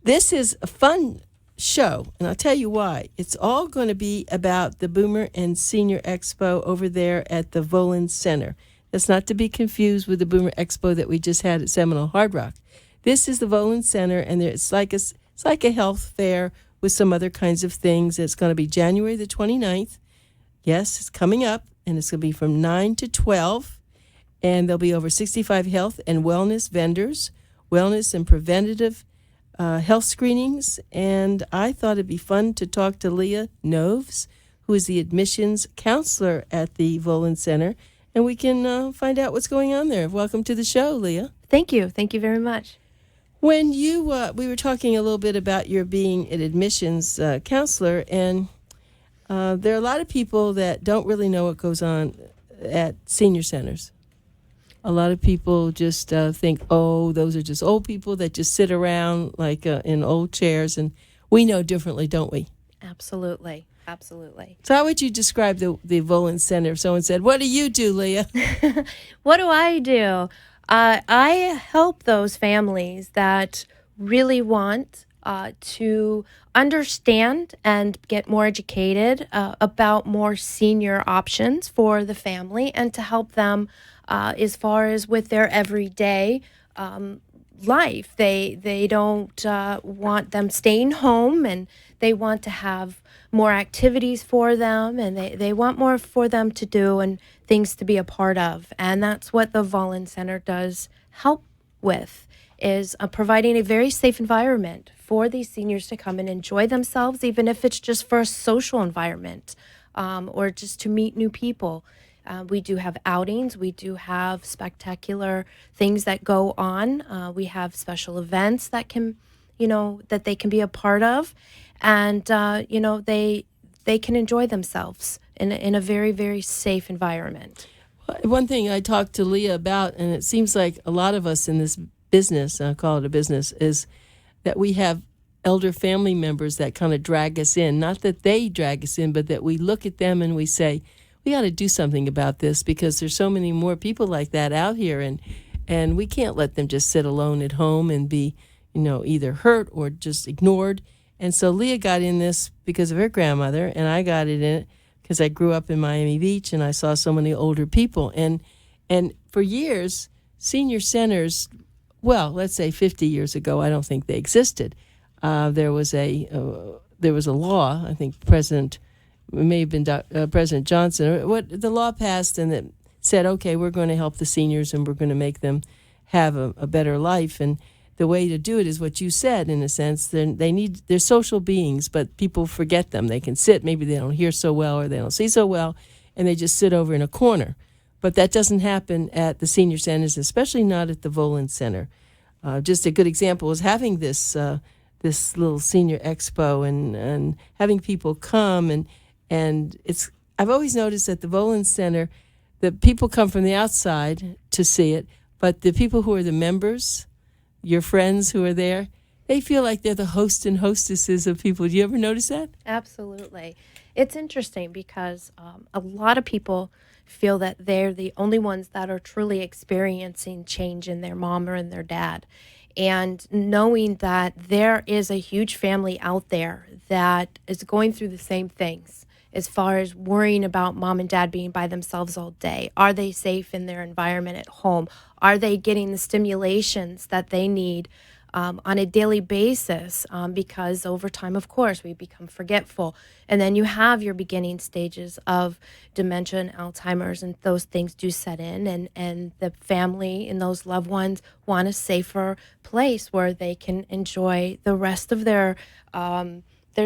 This is a fun show, and I'll tell you why. It's all going to be about the Boomer and Senior Expo over there at the Volin Center. That's not to be confused with the Boomer Expo that we just had at Seminole Hard Rock. This is the Volin Center, and it's like a health fair with some other kinds of things. It's going to be January the 29th. Yes, it's coming up, and it's going to be from 9 to 12. And there'll be over 65 health and wellness vendors, wellness and preventative health screenings. And I thought it'd be fun to talk to Leah Noves, who is the admissions counselor at the Volin Center, and we can find out what's going on there. Welcome to the show, Leah. Thank you. Thank you very much. When we were talking a little bit about your being an admissions counselor, and there are a lot of people that don't really know what goes on at senior centers. A lot of people just think, oh, those are just old people that just sit around like in old chairs, and we know differently, don't we? Absolutely. Absolutely. So how would you describe the Volin Center if someone said, what do you do, Leah? What do I do? I help those families that really want to understand and get more educated about more senior options for the family, and to help them as far as with their everyday life. They don't want them staying home, and they want to have more activities for them, and they want more for them to do and things to be a part of. And that's what the Volin Center does help with, is providing a very safe environment for these seniors to come and enjoy themselves, even if it's just for a social environment or just to meet new people. We do have outings. We do have spectacular things that go on. We have special events that can, that they can be a part of, and they can enjoy themselves in a very, very safe environment. One thing I talked to Leah about, and it seems like a lot of us in this business, I'll call it a business, is that we have elder family members that kind of drag us in. Not that they drag us in, but that we look at them and we say, we got to do something about this, because there's so many more people like that out here, and we can't let them just sit alone at home and be, either hurt or just ignored. And so Leah got in this because of her grandmother, and I got it in it because I grew up in Miami Beach and I saw so many older people. And for years, senior centers, well, let's say 50 years ago, I don't think they existed. There was a law, I think President Johnson, what the law passed, and that said, okay, we're going to help the seniors and we're going to make them have a better life. And the way to do it is what you said, in a sense. They're social beings, but people forget them. They can sit, maybe they don't hear so well or they don't see so well, and they just sit over in a corner. But that doesn't happen at the senior centers, especially not at the Volin Center. Just a good example is having this little senior expo and having people come, and I've always noticed at the Volin Center that people come from the outside to see it, but the people who are the members, your friends who are there, they feel like they're the host and hostesses of people. Do you ever notice that? Absolutely. It's interesting because a lot of people feel that they're the only ones that are truly experiencing change in their mom or in their dad. And knowing that there is a huge family out there that is going through the same things, as far as worrying about mom and dad being by themselves all day. Are they safe in their environment at home? Are they getting the stimulations that they need on a daily basis? Because over time, of course, we become forgetful. And then you have your beginning stages of dementia and Alzheimer's, and those things do set in. And the family and those loved ones want a safer place where they can enjoy the rest of their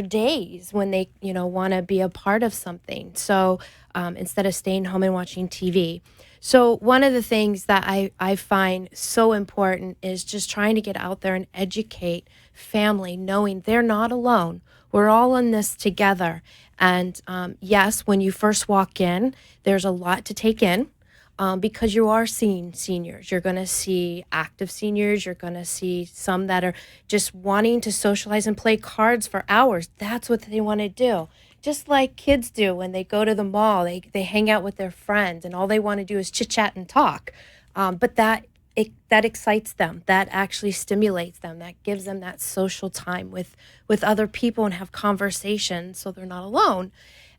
days when they, want to be a part of something. So instead of staying home and watching TV. So one of the things that I find so important is just trying to get out there and educate family, knowing they're not alone. We're all in this together. And yes, when you first walk in, there's a lot to take in. Because you are seeing seniors. You're going to see active seniors. You're going to see some that are just wanting to socialize and play cards for hours. That's what they want to do. Just like kids do when they go to the mall. They hang out with their friends, and all they want to do is chit-chat and talk. But that that excites them, that actually stimulates them, that gives them that social time with other people and have conversations so they're not alone.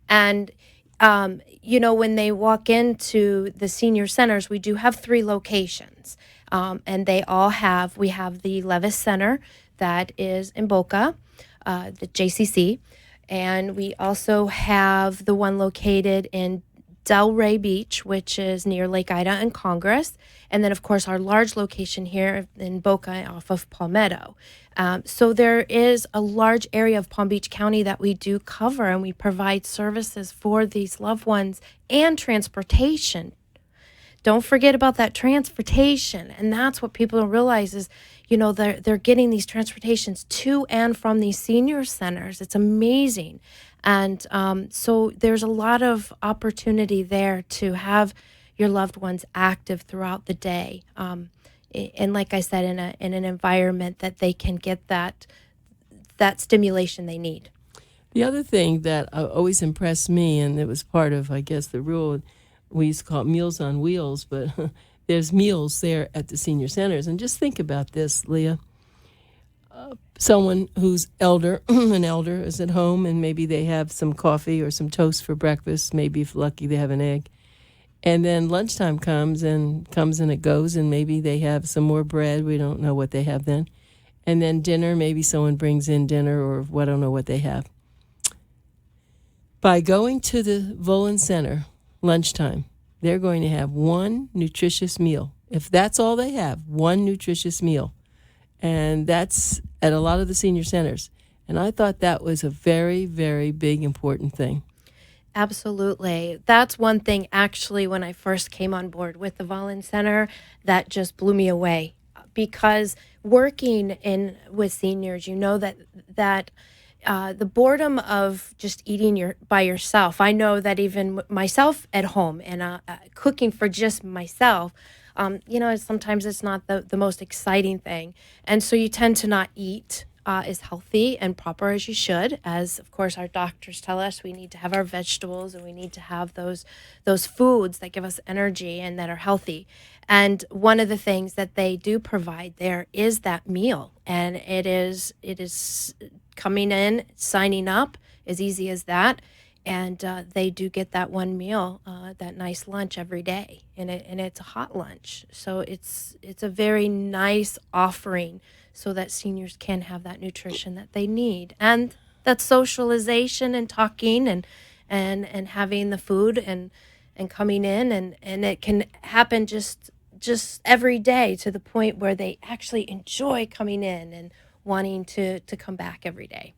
And when they walk into the senior centers, we do have 3 locations, and we have the Levis Center that is in Boca, the JCC, and we also have the one located in Delray Beach, which is near Lake Ida and Congress. And then, of course, our large location here in Boca off of Palmetto. So there is a large area of Palm Beach County that we do cover, and we provide services for these loved ones and transportation. Don't forget about that transportation. And that's what people don't realize is, they're getting these transportations to and from these senior centers. It's amazing. And so there's a lot of opportunity there to have your loved ones active throughout the day. And like I said, in an environment that they can get that stimulation they need. The other thing that always impressed me, and it was part of, I guess, the rule, we used to call it Meals on Wheels, but there's meals there at the senior centers. And just think about this, Leah. Someone who's an elder is at home, and maybe they have some coffee or some toast for breakfast. Maybe if lucky, they have an egg. And then lunchtime comes and it goes, and maybe they have some more bread. We don't know what they have then. And then dinner, maybe someone brings in dinner, or I don't know what they have. By going to the Volin Center lunchtime, they're going to have one nutritious meal. If that's all they have, one nutritious meal. And that's at a lot of the senior centers. And I thought that was a very, very big, important thing. Absolutely. That's one thing, actually, when I first came on board with the Volin Center, that just blew me away. Because working with seniors, that the boredom of just eating by yourself. I know that even myself at home and cooking for just myself, sometimes it's not the most exciting thing. And so you tend to not eat as healthy and proper as you should. As, of course, our doctors tell us, we need to have our vegetables and we need to have those foods that give us energy and that are healthy. And one of the things that they do provide there is that meal. And it is coming in, signing up, as easy as that. And they do get that one meal, that nice lunch every day, and it's a hot lunch. So it's a very nice offering, so that seniors can have that nutrition that they need, and that socialization and talking and having the food and coming in, and it can happen just every day, to the point where they actually enjoy coming in and wanting to come back every day.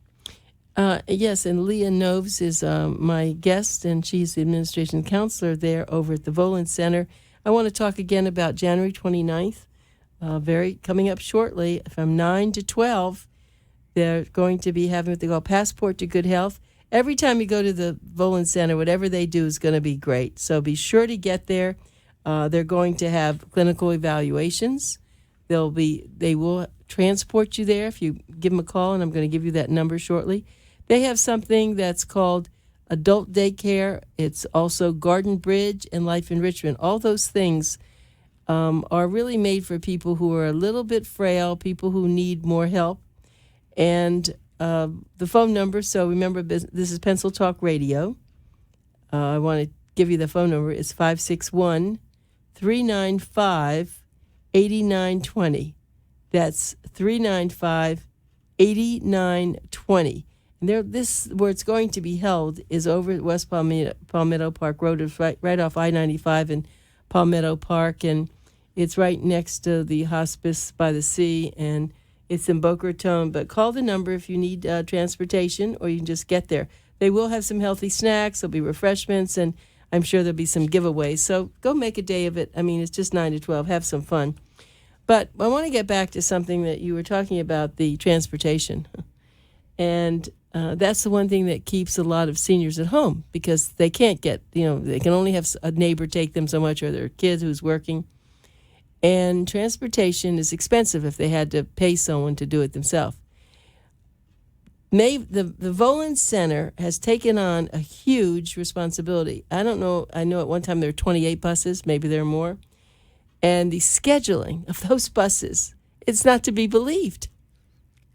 Yes, and Leah Noves is my guest, and she's the administration counselor there over at the Volin Center. I want to talk again about January 29th, coming up shortly, from 9 to 12. They're going to be having what they call Passport to Good Health. Every time you go to the Volin Center, whatever they do is going to be great. So be sure to get there. They're going to have clinical evaluations. They will transport you there if you give them a call, and I'm going to give you that number shortly. They have something that's called adult daycare. It's also Garden Bridge and Life Enrichment. All those things are really made for people who are a little bit frail, people who need more help. And the phone number, so remember, this is Pencil Talk Radio. I want to give you the phone number. It's 561-395-8920. That's 395-8920. And where it's going to be held is over at West Palmetto Park Road. It's right off I-95 in Palmetto Park, and it's right next to the hospice by the sea, and it's in Boca Raton. But call the number if you need transportation, or you can just get there. They will have some healthy snacks. There'll be refreshments, and I'm sure there'll be some giveaways. So go make a day of it. I mean, it's just 9 to 12. Have some fun. But I want to get back to something that you were talking about, the transportation. And that's the one thing that keeps a lot of seniors at home, because they can't they can only have a neighbor take them so much, or their kid who's working. And transportation is expensive if they had to pay someone to do it themselves. The Volin Center has taken on a huge responsibility. I don't know. I know at one time there were 28 buses. Maybe there are more. and the scheduling of those buses, it's not to be believed.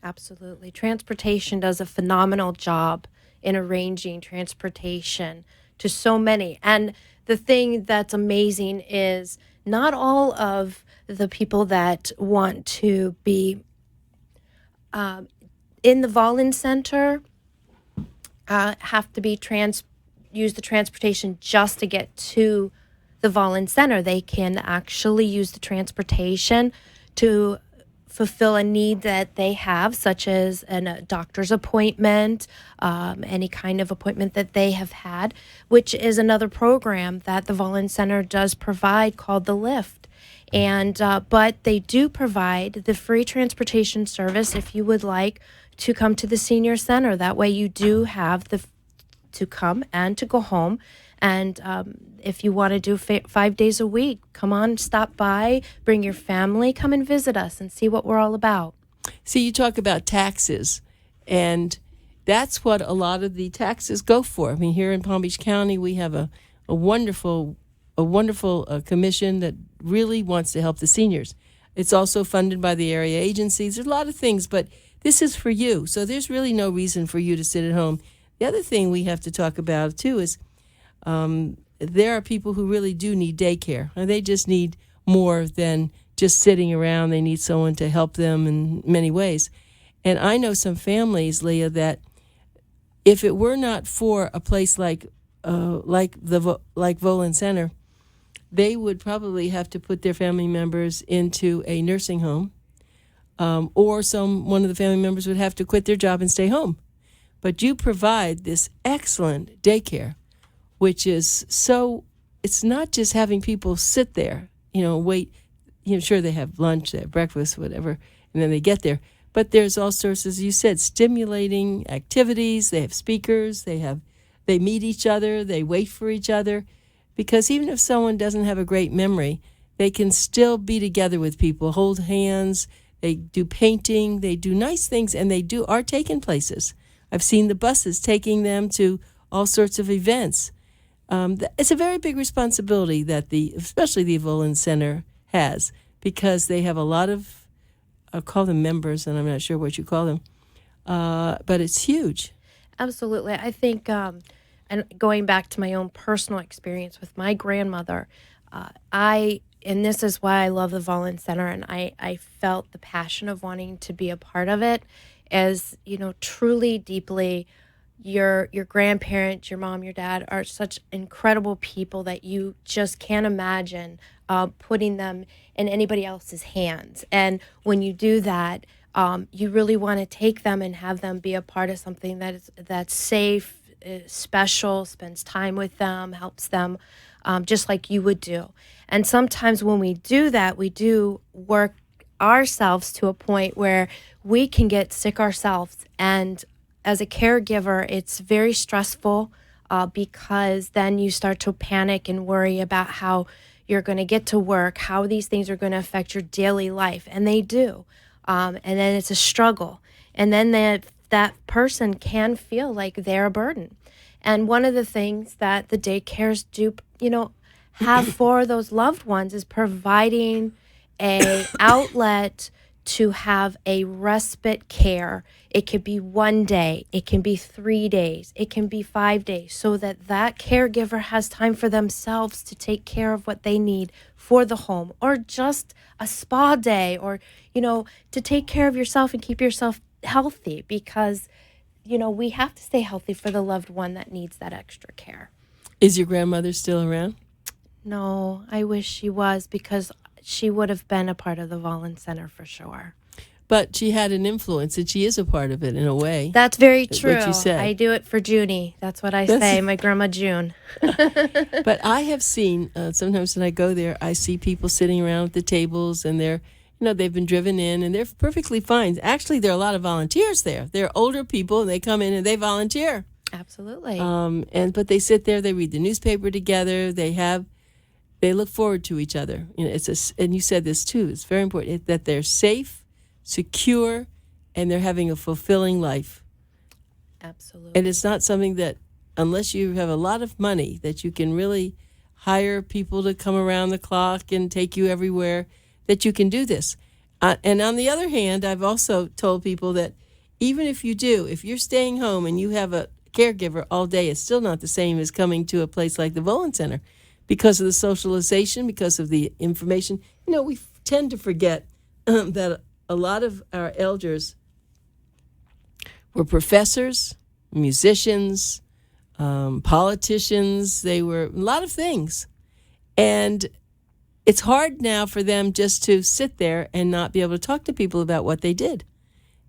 Absolutely. Transportation does a phenomenal job in arranging transportation to so many. And the thing that's amazing is not all of the people that want to be in the Volun Center have to be use the transportation just to get to the Volun Center. They can actually use the transportation to fulfill a need that they have, such as a doctor's appointment, any kind of appointment that they have had, which is another program that the Volun Center does provide called the Lift. And but they do provide the free transportation service if you would like to come to the senior center. That way you do have to come and to go home. And if you want to do 5 days a week, come on, stop by, bring your family, come and visit us and see what we're all about. See, you talk about taxes, and that's what a lot of the taxes go for. I mean, here in Palm Beach County, we have a wonderful commission that really wants to help the seniors. It's also funded by the area agencies. There's a lot of things, but this is for you. So there's really no reason for you to sit at home. The other thing we have to talk about, too, is there are people who really do need daycare. And they just need more than just sitting around. They need someone to help them in many ways. And I know some families, Leah, that if it were not for a place like Volun Center, they would probably have to put their family members into a nursing home, or one of the family members would have to quit their job and stay home. But you provide this excellent daycare, which is it's not just having people sit there, wait, sure they have lunch, they have breakfast, whatever, and then they get there. But there's all sorts, as you said, stimulating activities. They have speakers, they meet each other, they wait for each other. Because even if someone doesn't have a great memory, they can still be together with people, hold hands, they do painting, they do nice things, and they are taken places. I've seen the buses taking them to all sorts of events. It's a very big responsibility that especially the Volun Center has, because they have a lot of, I'll call them members, and I'm not sure what you call them, but it's huge. Absolutely. I think, and going back to my own personal experience with my grandmother, and this is why I love the Volun Center, and I felt the passion of wanting to be a part of it, as, truly deeply, your grandparents, your mom, your dad are such incredible people that you just can't imagine putting them in anybody else's hands. And when you do that, you really want to take them and have them be a part of something that's safe, special, spends time with them, helps them, just like you would do. And sometimes when we do that, we do work ourselves to a point where we can get sick ourselves. And as a caregiver, it's very stressful because then you start to panic and worry about how you're going to get to work, how these things are going to affect your daily life. And they do. And then it's a struggle. And then that person can feel like they're a burden. And one of the things that the daycares do, have for those loved ones is providing a outlet to have a respite care. It could be 1 day, it can be 3 days, it can be 5 days, so that caregiver has time for themselves to take care of what they need for the home, or just a spa day, or, to take care of yourself and keep yourself healthy, because, we have to stay healthy for the loved one that needs that extra care. Is your grandmother still around? No, I wish she was, because she would have been a part of the Volun Center for sure. But she had an influence, and she is a part of it in a way. That's very true. What you said. I do it for Junie. That's what I say, my grandma June. But I have seen, sometimes when I go there, I see people sitting around at the tables, and they've been driven in, and they're perfectly fine. Actually, there are a lot of volunteers there. They're older people, and they come in and they volunteer. Absolutely. But they sit there, they read the newspaper together, they look forward to each other. And you said this too, it's very important that they're safe, secure, and they're having a fulfilling life. Absolutely. And it's not something that, unless you have a lot of money, that you can really hire people to come around the clock and take you everywhere, that you can do this. And on the other hand, I've also told people that even if you're staying home and you have a caregiver all day, it's still not the same as coming to a place like the Volin Center because of the socialization, because of the information. We tend to forget that a lot of our elders were professors, musicians, politicians. They were a lot of things. And it's hard now for them just to sit there and not be able to talk to people about what they did.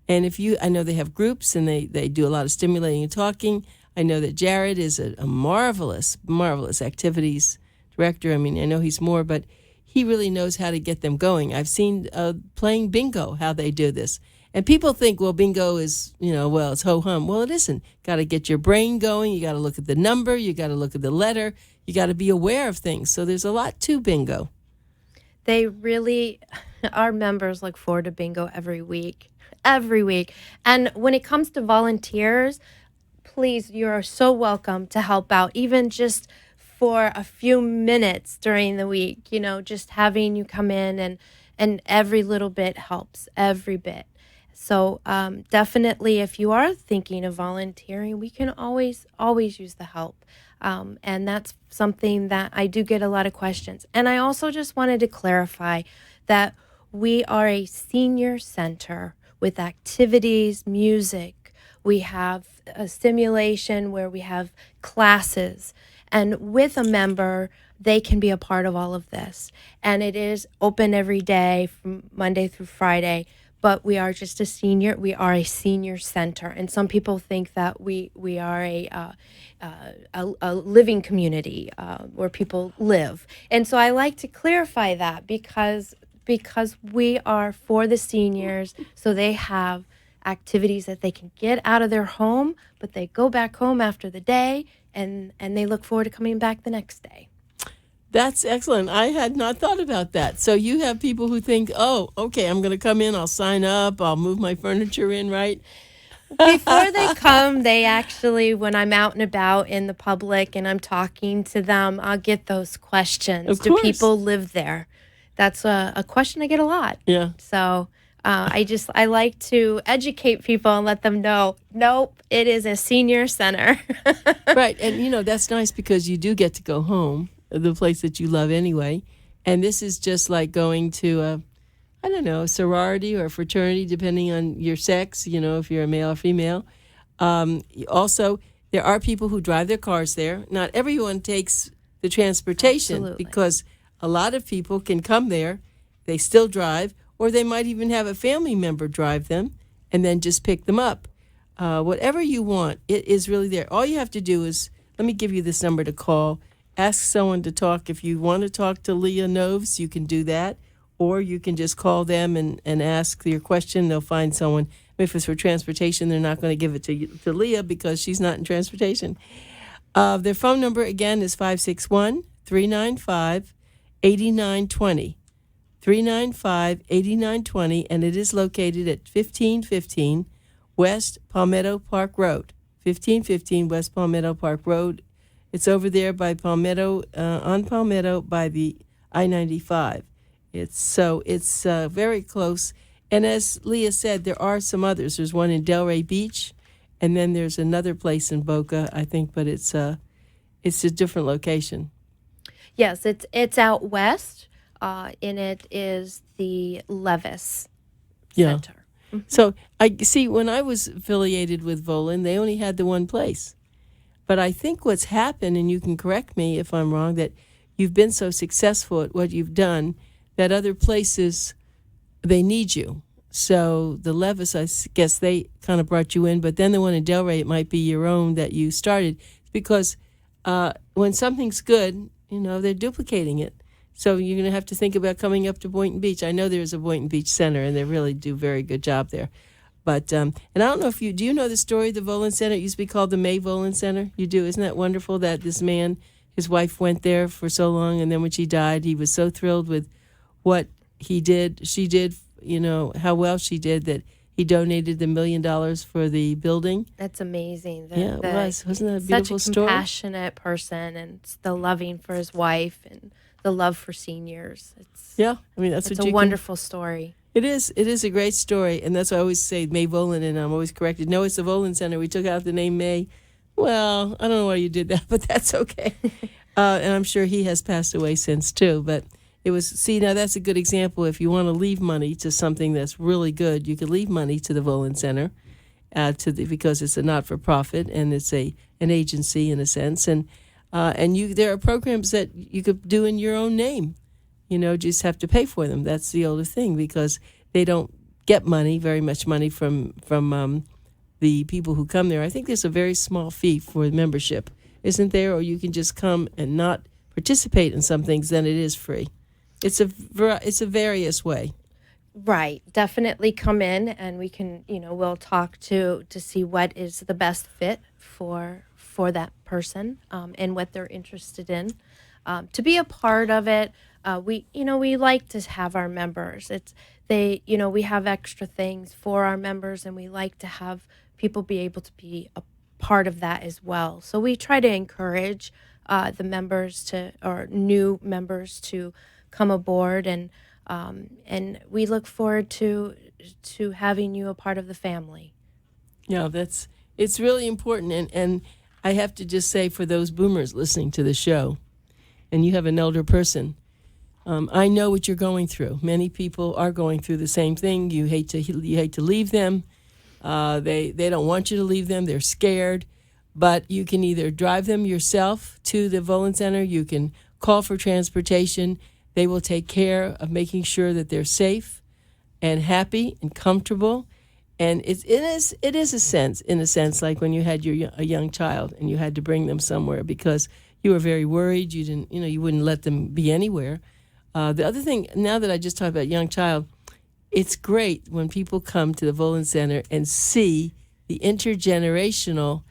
And I know they have groups and they do a lot of stimulating and talking. I know that Jared is a marvelous, marvelous activities director. I mean, I know he's more, but he really knows how to get them going. I've seen playing bingo, how they do this. And people think, well, bingo is, it's ho-hum. Well, it isn't. Got to get your brain going. You got to look at the number. You got to look at the letter. You got to be aware of things. So there's a lot to bingo. They really, our members look forward to bingo every week. Every week. And when it comes to volunteers, please, you are so welcome to help out, even just for a few minutes during the week. Just having you come in and every little bit helps, every bit. So definitely, if you are thinking of volunteering, we can always use the help. And that's something that I do get a lot of questions. And I also just wanted to clarify that we are a senior center with activities, music. We have a simulation where we have classes. And with a member, they can be a part of all of this. And it is open every day from Monday through Friday. But we are just a senior center. And some people think that we are a living community where people live. And so I like to clarify that because we are for the seniors, so they have activities that they can get out of their home, but they go back home after the day and they look forward to coming back the next day. That's excellent. I had not thought about that. So you have people who think, oh, okay, I'm going to come in, I'll sign up, I'll move my furniture in, right? Before they come, they actually, when I'm out and about in the public and I'm talking to them, I'll get those questions. Of course. Do people live there? That's a question I get a lot. Yeah. So I like to educate people and let them know, nope, it is a senior center. Right. And, that's nice because you do get to go home, the place that you love anyway. And this is just like going to a sorority or a fraternity, depending on your sex, if you're a male or female. Also, there are people who drive their cars there. Not everyone takes the transportation. Absolutely. Because a lot of people can come there, they still drive, or they might even have a family member drive them and then just pick them up. Whatever you want, it is really there. All you have to do is, let me give you this number to call. Ask someone to talk. If you want to talk to Leah Noves, you can do that. Or you can just call them and ask your question. They'll find someone. If it's for transportation, they're not going to give it to Leah because she's not in transportation. Their phone number, again, is 561-395-8920. 395-8920, and it is located at 1515 West Palmetto Park Road. 1515 West Palmetto Park Road. It's over there by Palmetto, on Palmetto by the I-95. It's very close. And as Leah said, there are some others. There's one in Delray Beach, and then there's another place in Boca, I think, but it's a different location. Yes, it's out west, and it is the Levis Center. Mm-hmm. So I see when I was affiliated with Volin, they only had the one place. But I think what's happened, and you can correct me if I'm wrong, that you've been so successful at what you've done that other places, they need you. So the Levis, I guess they kind of brought you in, but then the one in Delray, it might be your own that you started. Because when something's good, they're duplicating it. So you're going to have to think about coming up to Boynton Beach. I know there's a Boynton Beach Center, and they really do a very good job there. But, and I don't know if do you know the story of the Volin Center? It used to be called the May Volin Center. You do. Isn't that wonderful that this man, his wife went there for so long, and then when she died, he was so thrilled with what she did, how well she did, that he donated the $1 million for the building. That's amazing. Yeah, it was. Wasn't that a beautiful such a story? compassionate person, and the loving for his wife and the love for seniors. Yeah, I mean, that's It's what a you wonderful story. It is. It is a great story, and that's why I always say May Volan, and I'm always corrected. No, it's the Volan Center. We took out the name May. Well, I don't know why you did that, but that's okay. And I'm sure he has passed away since too. But it was. See, now that's a good example. If you want to leave money to something that's really good, you could leave money to the Volan Center, because it's a not-for-profit and it's an agency in a sense, and there are programs that you could do in your own name. Just have to pay for them. That's the older thing, because they don't get very much money from the people who come there. I think there's a very small fee for membership, isn't there? Or you can just come and not participate in some things, then it is free. It's a various way. Right. Definitely come in, and we can, we'll talk to see what is the best fit for that person, and what they're interested in. To be a part of it, we like to have our members. We have extra things for our members, and we like to have people be able to be a part of that as well. So we try to encourage the members or new members to come aboard, and we look forward to having you a part of the family. Yeah, it's really important, and I have to just say, for those boomers listening to the show, and you have an elder person, I know what you're going through. Many people are going through the same thing. You hate to leave them. They don't want you to leave them. They're scared. But you can either drive them yourself to the Volan Center. You can call for transportation. They will take care of making sure that they're safe and happy and comfortable. And it is in a sense like when you had a young child and you had to bring them somewhere because you were very worried. You wouldn't let them be anywhere. The other thing, now that I just talked about young child, it's great when people come to the Volan Center and see the intergenerational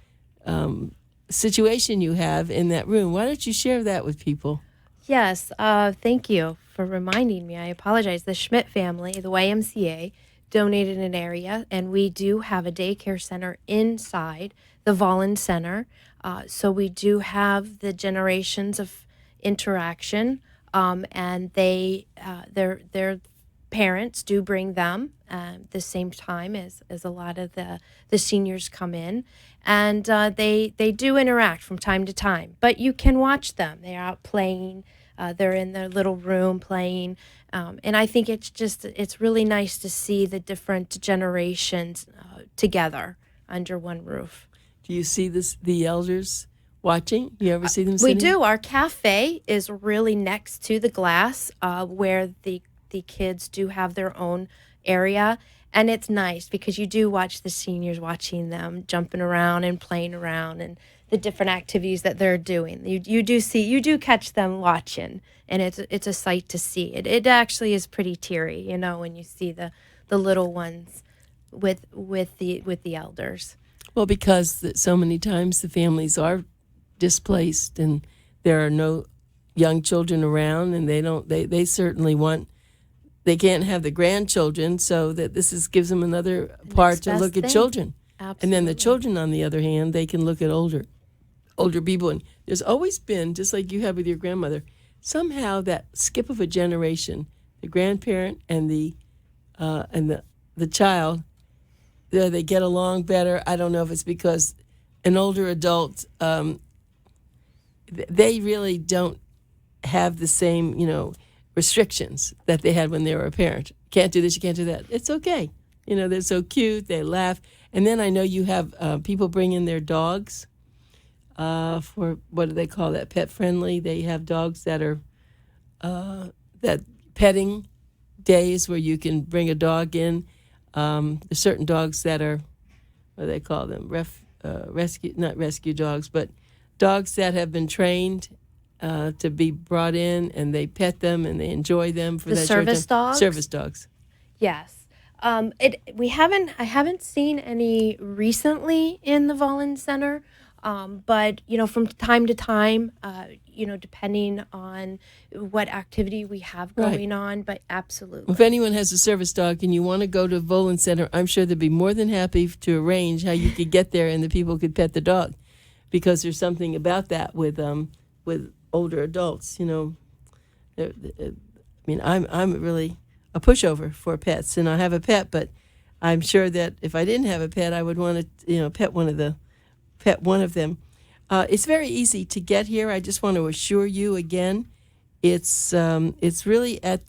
situation you have in that room. Why don't you share that with people? Yes, thank you for reminding me. I apologize. The Schmidt family, the YMCA, donated an area, and we do have a daycare center inside the Volan Center. So we do have the generations of interaction, and their parents do bring them the same time as a lot of the seniors come in, and they do interact from time to time. But you can watch them. They're out playing. They're in their little room playing. And I think it's really nice to see the different generations together under one roof. Do you see the elders watching? Do you ever see them We sitting? do. Our cafe is really next to the glass where the kids do have their own area. And it's nice because you do watch the seniors watching them jumping around and playing around and the different activities that they're doing. You do catch them watching, and it's a sight to see. It actually is pretty teary, when you see the little ones with the elders. Well, because so many times the families are displaced and there are no young children around, and they certainly want. They can't have the grandchildren, so that gives them another part to look at children. Absolutely. And then the children, on the other hand, they can look at older people. And there's always been, just like you have with your grandmother, somehow that skip of a generation, the grandparent and the child, they get along better. I don't know if it's because an older adult, they really don't have the same, restrictions that they had when they were a parent. Can't do this, you can't do that. It's okay. They're so cute, they laugh. And then I know you have people bring in their dogs for, what do they call that, pet friendly. They have dogs that are, that petting days where you can bring a dog in. There's certain dogs that are, what do they call them, not rescue dogs, but dogs that have been trained to be brought in, and they pet them and they enjoy them for the that service short time. dogs. Service dogs. Yes. I haven't seen any recently in the Volan Center, but from time to time, depending on what activity we have going on, but absolutely. If anyone has a service dog and you want to go to Volin Center, I'm sure they'd be more than happy to arrange how you could get there and the people could pet the dog, because there's something about that with older adults. I mean, I'm really a pushover for pets, and I have a pet, but I'm sure that if I didn't have a pet, I would want to pet one of them. It's very easy to get here. I just want to assure you again, it's really at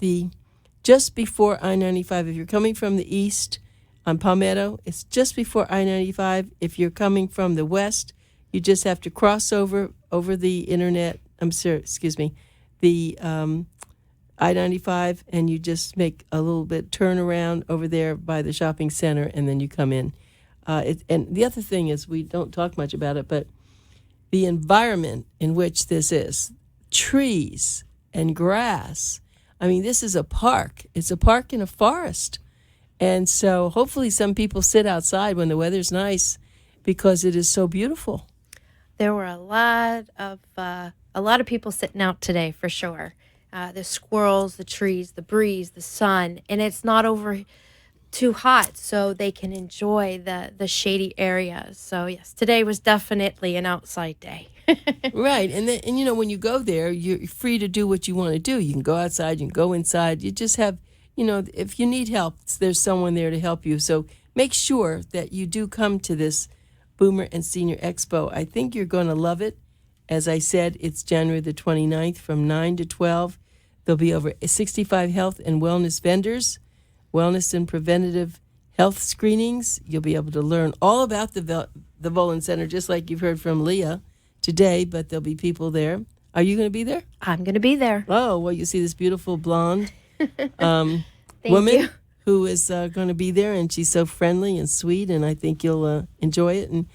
just before I-95. If you're coming from the east on Palmetto, it's just before I-95. If you're coming from the west, you just have to cross over the internet. The I-95, and you just make a little bit turnaround over there by the shopping center, and then you come in. And the other thing is, we don't talk much about it, but the environment in which this is, trees and grass. I mean, this is a park. It's a park in a forest. And so hopefully some people sit outside when the weather's nice, because it is so beautiful. There were a lot of people sitting out today, for sure. The squirrels, the trees, the breeze, the sun, and it's not over too hot, so they can enjoy the shady areas. So yes, today was definitely an outside day. Right, and when you go there, you're free to do what you want to do. You can go outside, you can go inside. You just have, if you need help, there's someone there to help you. So make sure that you do come to this Boomer and Senior Expo. I think you're going to love it. As I said, it's January the 29th from 9 to 12. There'll be over 65 health and wellness vendors, wellness and preventative health screenings. You'll be able to learn all about the Volin Center, just like you've heard from Leah today, but there'll be people there. Are you going to be there? I'm going to be there. Oh, well, you see this beautiful blonde woman who is going to be there, and she's so friendly and sweet, and I think you'll enjoy it. And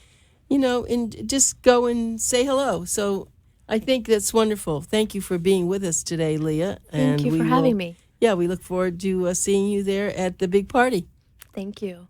and just go and say hello. So I think that's wonderful. Thank you for being with us today, Leah. Thank you for having me. Yeah, we look forward to seeing you there at the big party. Thank you.